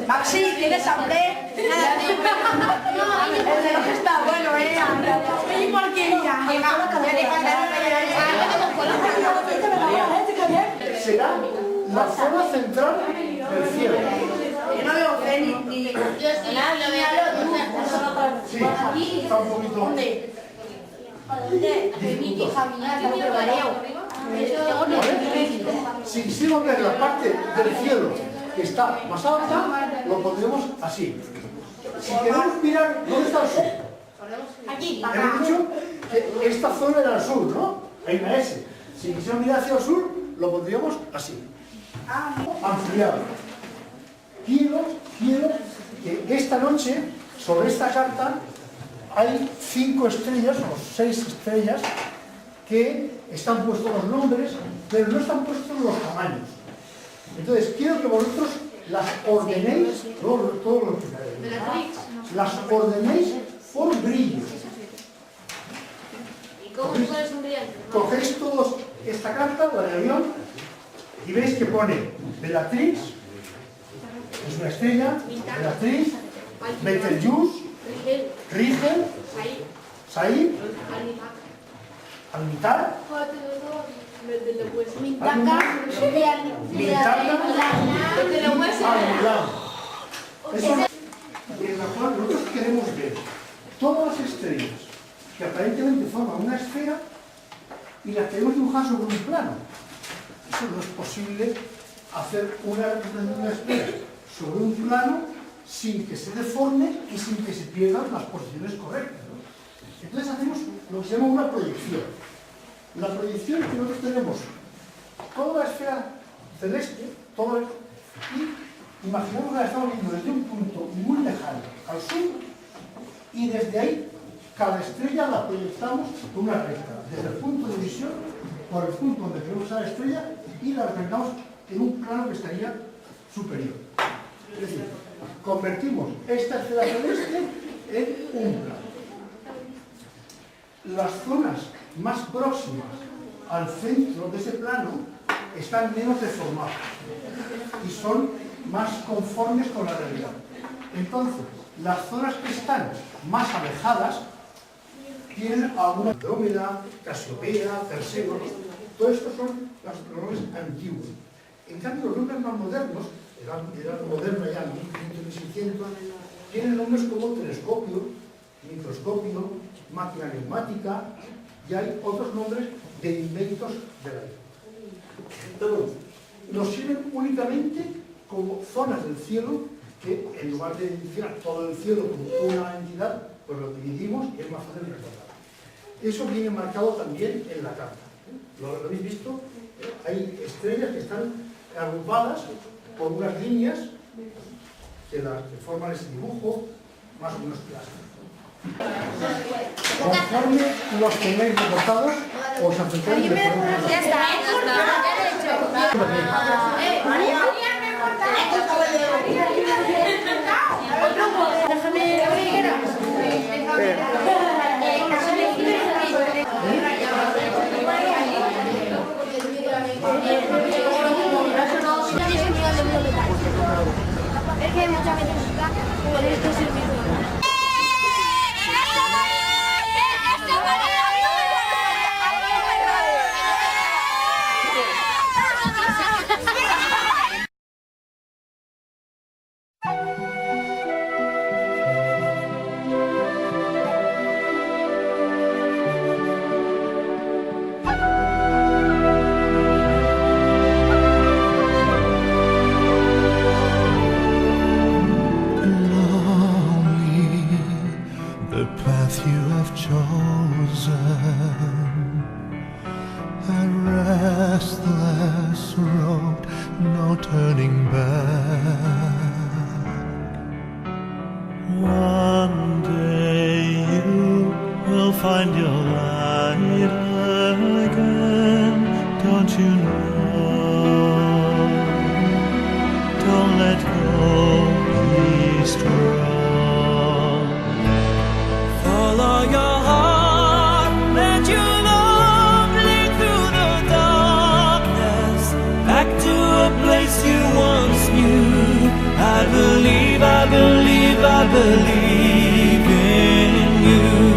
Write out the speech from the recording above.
Maxi, ¿tienes hambre? El de los que está bueno, ¿Y por qué ya? Será la zona central del cielo. Yo no veo fe ni... Yo sí, lo veo. Sí, está un poquito... ¿Dónde? Si quisiéramos ver la parte del cielo que está más alta, lo pondremos así. Si queremos mirar dónde está el sur, Aquí. hemos dicho que esta zona era el sur, ¿no? Hay una S. Si quisiéramos mirar hacia el sur, lo pondríamos así. Ampliado. Quiero que esta noche, sobre esta carta, hay 5 estrellas o 6 estrellas que están puestos los nombres, pero no están puestos los tamaños. Entonces, quiero que vosotros las ordenéis, todos los que las ordenéis por brillo. ¿Y cómo pones un brillante? Cogéis todos esta carta, la de avión, y veis que pone Bellatrix, es una estrella, Bellatrix, Betelgeuse, Rigel, Said, Almitar, en la cual nosotros queremos ver todas las estrellas que aparentemente forman una esfera y las queremos dibujar sobre un plano. Eso no es posible hacer una representación de una esfera sobre un plano sin que se deforme y sin que se pierdan las posiciones correctas, ¿no? Entonces hacemos lo que se llama una proyección. La proyección es que nosotros tenemos toda la esfera celeste, y imaginamos que la estamos viendo desde un punto muy lejano al sur, y desde ahí cada estrella la proyectamos con una recta, desde el punto de visión por el punto donde queremos a la estrella, y la representamos en un plano que estaría superior. Es decir, convertimos esta esfera celeste en un plano. Las zonas más próximas al centro de ese plano están menos deformadas y son más conformes con la realidad. Entonces, las zonas que están más alejadas tienen alguna Andrómeda, Casiopea, Perseo, todo esto son los nombres antiguos. En cambio, los nombres más modernos, edad moderna ya, 1500 y 1600, tienen nombres como telescopio, microscopio, máquina neumática, y hay otros nombres de inventos de la vida. Entonces, nos sirven únicamente como zonas del cielo que, en lugar de identificar todo el cielo como una entidad, pues lo dividimos y es más fácil recordar. Eso viene marcado también en la carta. ¿Lo habéis visto? Hay estrellas que están agrupadas por unas líneas que forman ese dibujo más o menos clásico. Conforme los tengáis recortados, os acercáis de forma. Ya está, ya es que muchas veces está por esto servicio. No turning back. One day you will find your light again, don't you know? Don't let go, be strong. Follow your heart, let your love lead through the darkness, back to a place you once knew. I believe, I believe, I believe.